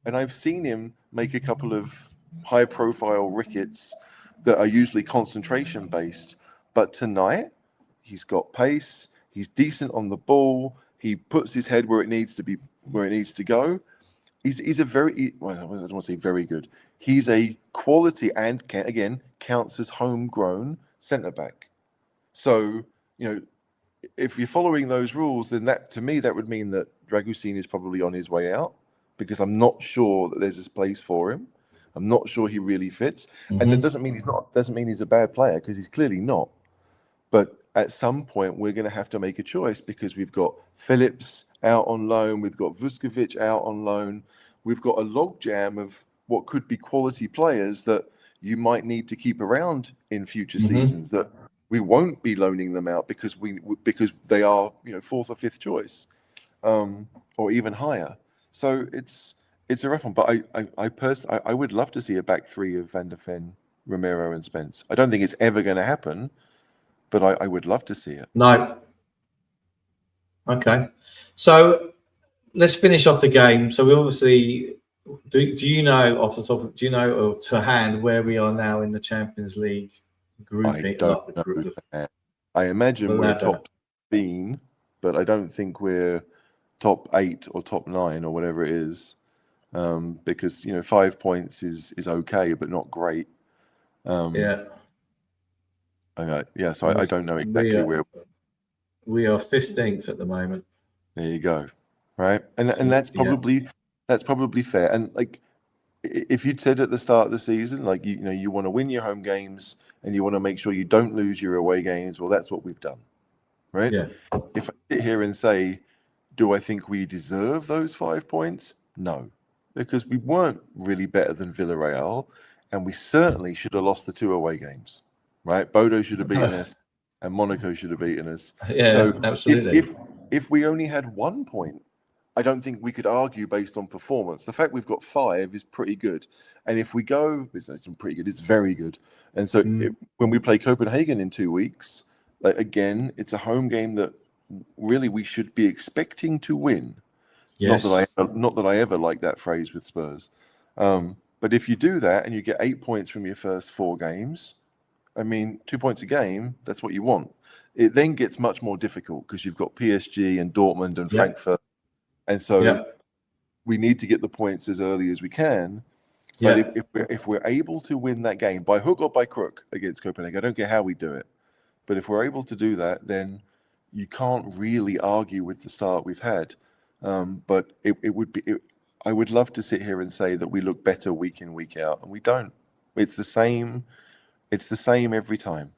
And I've seen him make a couple of high-profile rickets that are usually concentration-based. But tonight, he's got pace. He's decent on the ball. He puts his head where it needs to be, where it needs to go. He's a very, well, I don't want to say very good. He's a quality and again counts as homegrown centre back. So if you're following those rules, then that to me that would mean that Dragusin is probably on his way out, because I'm not sure that there's this place for him. I'm not sure he really fits, and it doesn't mean he's a bad player, because he's clearly not. But at some point, we're going to have to make a choice, because we've got Phillips out on loan, we've got Vuskovic out on loan, we've got a logjam of what could be quality players that you might need to keep around in future seasons, that we won't be loaning them out because they are fourth or fifth choice, or even higher. So it's a rough one. But I would love to see a back three of Van der Ven, Romero, and Spence. I don't think it's ever going to happen, but I would love to see it. No. Okay. So let's finish off the game. So we obviously do you know off the top of or to hand where we are now in the Champions League grouping? I don't know. I imagine we're top 15, but I don't think we're top 8 or top 9 or whatever it is, because 5 points is okay but not great. So I don't know exactly where we are 15th at the moment. There you go, right? And that's probably fair. And like, if you'd said at the start of the season, like you want to win your home games and you want to make sure you don't lose your away games, well, that's what we've done, right? Yeah. If I sit here and say, do I think we deserve those 5 points? No, because we weren't really better than Villarreal, and we certainly should have lost the 2 away games, right? Bodo should have beaten us, and Monaco should have beaten us. Yeah, so absolutely. If we only had 1 point, I don't think we could argue based on performance. The fact we've got 5 is pretty good, and if we go, it's not pretty good. It's very good. And so when we play Copenhagen in 2 weeks, again, it's a home game that really we should be expecting to win. Yes. Not that I ever like that phrase with Spurs. But if you do that and you get 8 points from your first 4 games, I mean, 2 points a game, that's what you want. It then gets much more difficult because you've got PSG and Dortmund and Frankfurt. And so we need to get the points as early as we can. But if we're able to win that game by hook or by crook against Copenhagen, I don't care how we do it. But if we're able to do that, then you can't really argue with the start we've had. But it would be. I would love to sit here and say that we look better week in, week out, and we don't. It's the same. It's the same every time.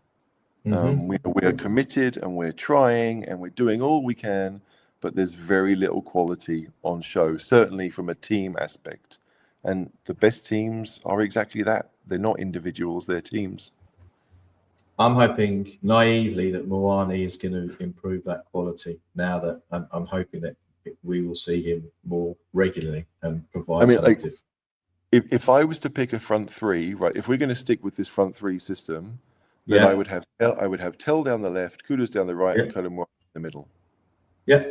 We are committed and we're trying and we're doing all we can, but there's very little quality on show, certainly from a team aspect. And the best teams are exactly that. They're not individuals, they're teams. I'm hoping naively that Moani is going to improve that quality now that I'm hoping that we will see him more regularly and provide something different. If I was to pick a front three, right, if we're going to stick with this front three system, then I would have Tell down the left, Kudus down the right, and Cullen in the middle. Yeah.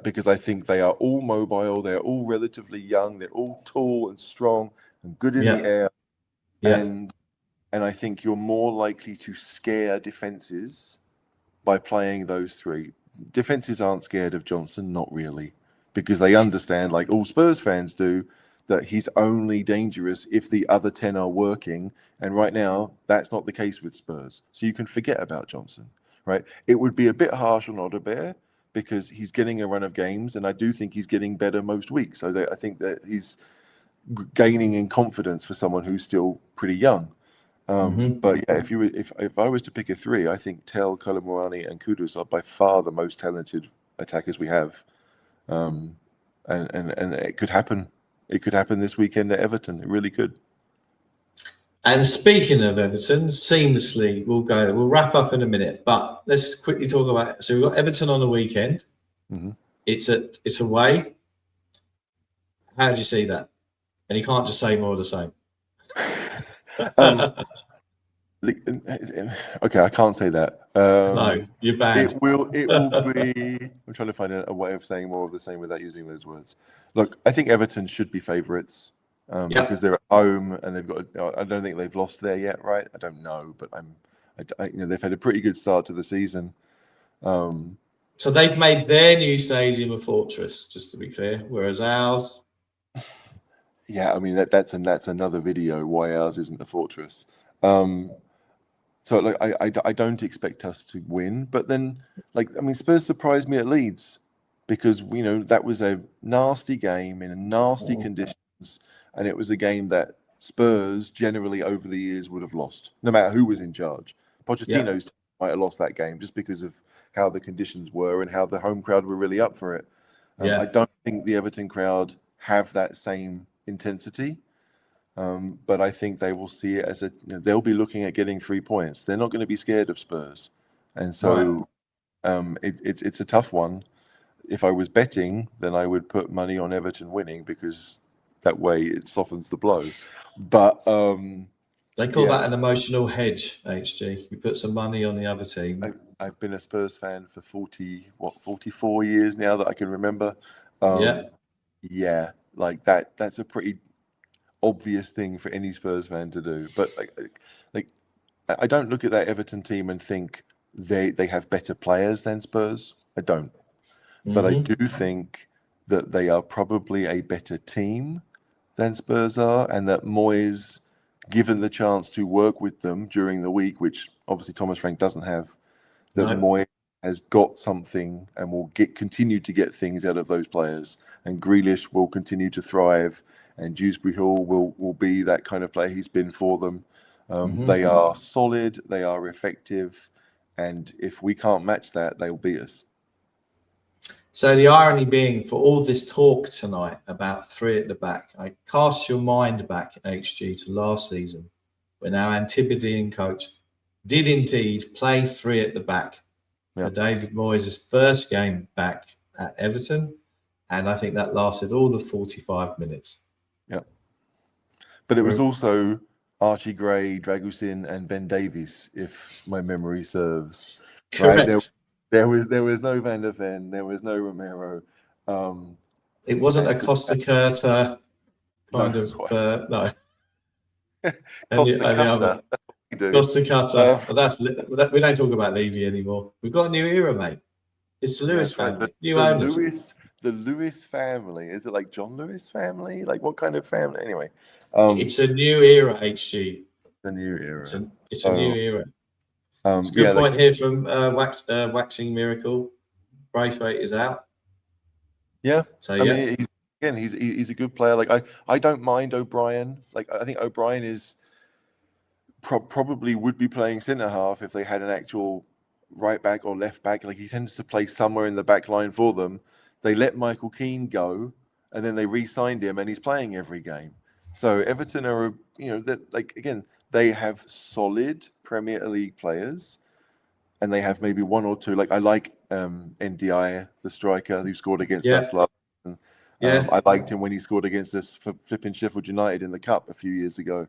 Because I think they are all mobile, they're all relatively young, they're all tall and strong and good in the air. Yeah. And I think you're more likely to scare defenses by playing those three. Defenses aren't scared of Johnson, not really, because they understand, like all Spurs fans do, that he's only dangerous if the other 10 are working. And right now, that's not the case with Spurs. So you can forget about Johnson, right? It would be a bit harsh on Odebear because he's getting a run of games, and I do think he's getting better most weeks. So I think that he's gaining in confidence for someone who's still pretty young. But yeah, if I was to pick a three, I think Tell, Kolomoani, and Kudus are by far the most talented attackers we have, and it could happen. It could happen this weekend at Everton. It really could. And speaking of Everton, seamlessly we'll wrap up in a minute, but let's quickly talk about. So we've got Everton on the weekend. Mm-hmm. It's away. How do you see that? And you can't just say more of the same. Okay, I can't say that. No, you're banned. It will be. I'm trying to find a way of saying more of the same without using those words. Look, I think Everton should be favourites because they're at home and they've got. I don't think they've lost there yet, right? I don't know, but they've had a pretty good start to the season. So they've made their new stadium a fortress, just to be clear, whereas ours. Yeah, I mean that's another video why ours isn't a fortress. So like I don't expect us to win, but then Spurs surprised me at Leeds because that was a nasty game in nasty conditions, and it was a game that Spurs generally over the years would have lost, no matter who was in charge. Pochettino's might have lost that game just because of how the conditions were and how the home crowd were really up for it. I don't think the Everton crowd have that same intensity. But I think they will see it as they'll be looking at getting 3 points. They're not going to be scared of Spurs. And so it's a tough one. If I was betting, then I would put money on Everton winning because that way it softens the blow. But they call that an emotional hedge, HG. You put some money on the other team. I've been a Spurs fan for 44 years now that I can remember. Yeah, like that's a pretty obvious thing for any Spurs fan to do, but I don't look at that Everton team and think they have better players than Spurs. I don't, but I do think that they are probably a better team than Spurs are, and that Moyes, given the chance to work with them during the week, which obviously Thomas Frank doesn't have, that Moyes has got something and will continue to get things out of those players, and Grealish will continue to thrive. And Dewsbury Hall will be that kind of player he's been for them. They are solid, they are effective, and if we can't match that, they'll beat us. So the irony being, for all this talk tonight about three at the back, I cast your mind back, HG, to last season, when our Antipodean coach did indeed play three at the back for David Moyes' first game back at Everton, and I think that lasted all the 45 minutes. Yeah, but it was also Archie Gray, Dragusin, and Ben Davies, if my memory serves. Correct. Right? There was no Van der Ven, there was no Romero. It wasn't a Costa Curta kind of no. Costa Curta. Costa Curta. We don't talk about Levy anymore. We've got a new era, mate. It's the Lewis family. New owners. The Lewis family. Is it like John Lewis family? Like what kind of family? Anyway. It's a new era, HG. The new era. It's a new era. It's a good point here from Waxing Miracle. Braithwaite is out. Yeah. So I mean, he's a good player. Like I don't mind O'Brien. Like I think O'Brien is probably would be playing centre half if they had an actual right back or left back. Like he tends to play somewhere in the back line for them. they let Michael Keane go, and then they re-signed him, and he's playing every game. So Everton are, they have solid Premier League players, and they have maybe one or two. Like I like NDI, the striker who scored against us last season. I liked him when he scored against us for flipping Sheffield United in the Cup a few years ago.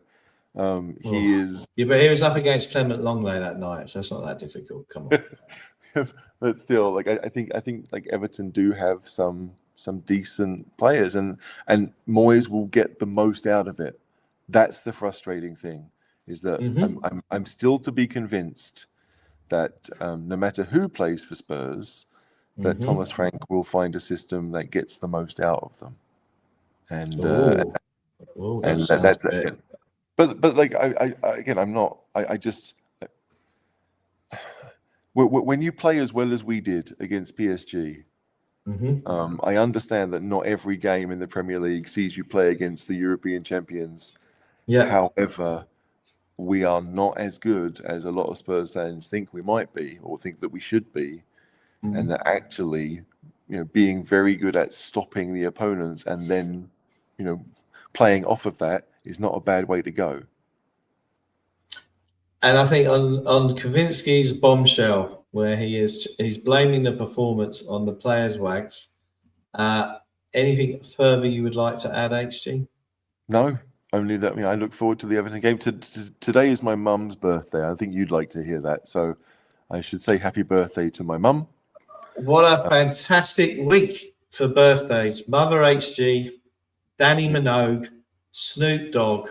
He is. Yeah, but he was up against Clement Longley that night, so it's not that difficult. Come on. But still, like I think like Everton do have some decent players, and Moyes will get the most out of it. That's the frustrating thing, is that I'm still to be convinced that no matter who plays for Spurs, that Thomas Frank will find a system that gets the most out of them. And that's it. But like I just when you play as well as we did against PSG, I understand that not every game in the Premier League sees you play against the European champions. Yeah. However, we are not as good as a lot of Spurs fans think we might be, or think that we should be, and that actually, being very good at stopping the opponents and then, playing off of that is not a bad way to go. And I think on Kavinsky's bombshell, where he's blaming the performance on the players' wags. Anything further you would like to add, HG? No, only that I look forward to the Everton game. Today is my mum's birthday. I think you'd like to hear that, so I should say happy birthday to my mum. What a fantastic week for birthdays. Mother HG, Danny Minogue, Snoop Dogg,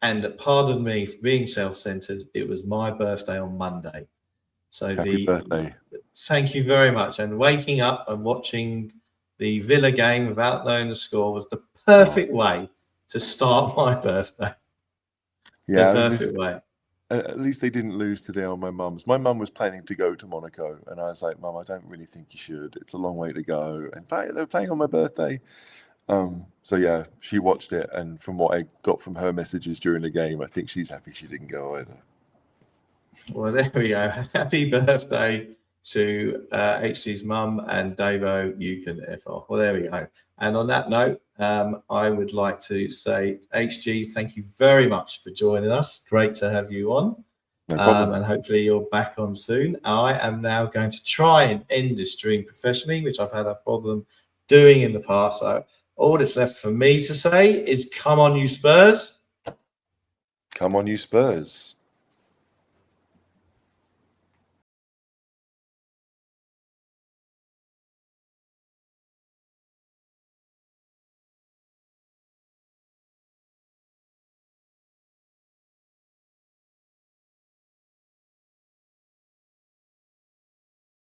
and pardon me for being self-centered, it was my birthday on Monday. So happy birthday. Thank you very much. And waking up and watching the Villa game without knowing the score was the perfect way to start my birthday. Yeah, the perfect way. At least they didn't lose today on my mum's. My mum was planning to go to Monaco, and I was like, Mum, I don't really think you should. It's a long way to go. And they're playing on my birthday. So yeah, she watched it, and from what I got from her messages during the game, I think she's happy she didn't go either. Well, there we go. Happy birthday to HG's mum, and Davo, you can F off. Well, there we go. And on that note, I would like to say, HG, thank you very much for joining us. Great to have you on. No problem. And hopefully you're back on soon. I am now going to try and end this stream professionally, which I've had a problem doing in the past. So all that's left for me to say is, come on, you Spurs. Come on, you Spurs.